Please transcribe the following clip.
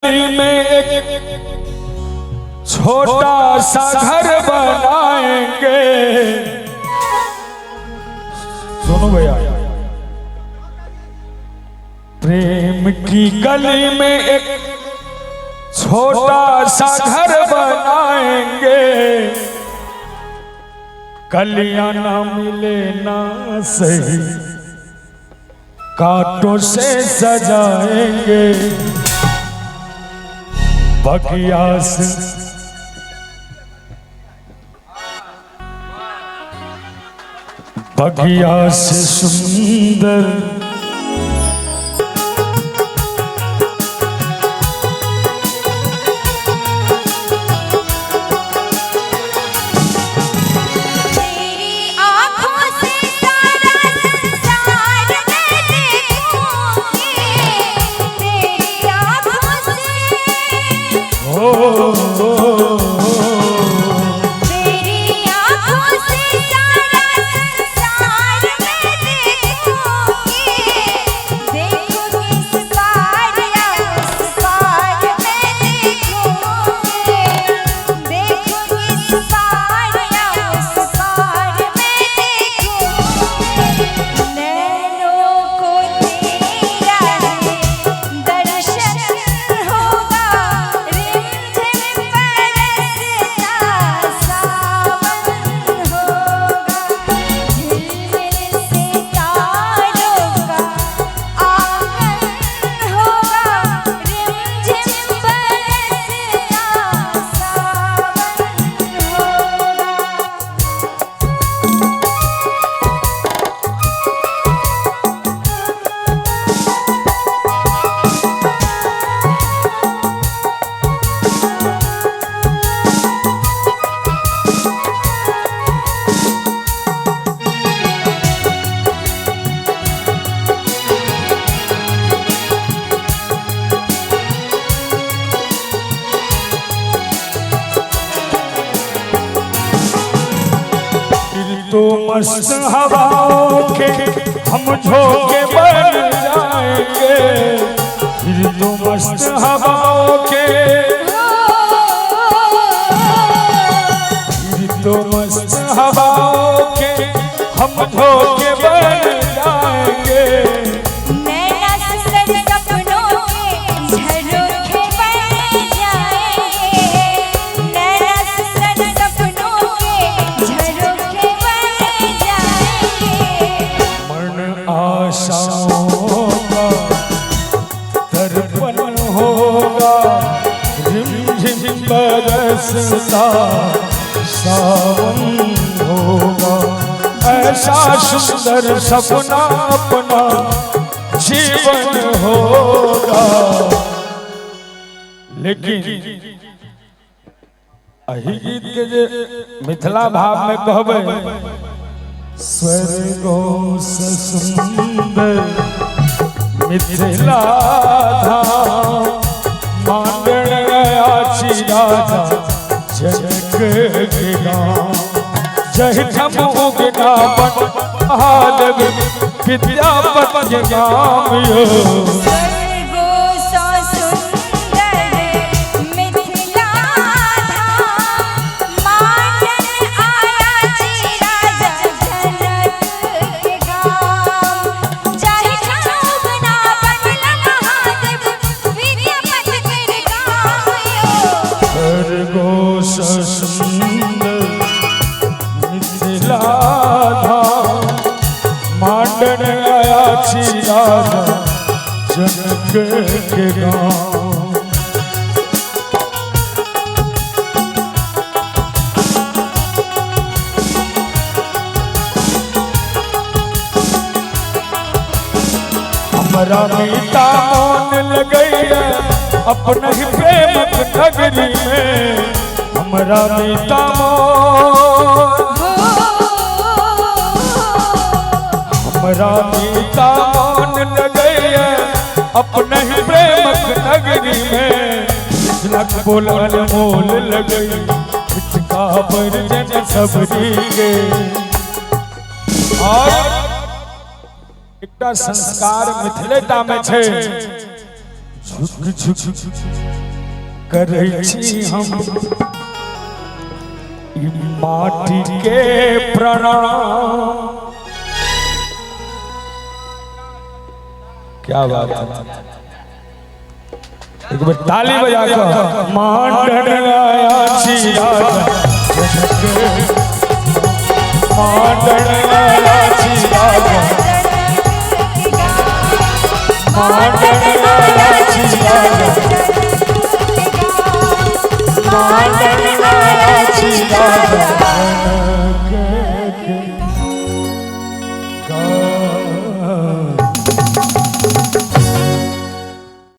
में एक छोटा सा घर बनाएंगे। सुनो भैया, प्रेम की गली में एक छोटा सा घर बनाएंगे। कलियां ना मिले ना सही, कांटों से सजाएंगे। बगिया से सुंदर तो मस्त हवाओं के हम झोंके बन जाएंगे। फिर तो मस्त हवाओं के हम झोंके बन जाएंगे। बरसता सावन होगा, ऐसा सुंदर सपना अपना जीवन होगा। लेकिन अही गीत के जे मिथिला भाव में कहबे, स्वर्गों से सुंदर मिथिला धाम, मांगण आची राजा जनक के गाँव। जय ठमुगना बहादुर विद्यापति नाम यो। मांडन आया छी राजा जनक के गाँव। हमारा मीता मौन लगैया अपने ही प्रेम नगरी में। हमारा मीता मीता मौन लगैया अपने ही प्रेमक नगरी में। लग बोलन मोल लगई पिचका बरजन सबरी के। और एकटा संस्कार मिथिलेटा में छे, झुक झुक करै छी हम ई माटी के प्रणाम। क्या बात है, एक बार ताली बजा कर। मांडन आया छी राजा मांडन आया छी राजा मांडन आया छी राजा मांडन आया छी राजा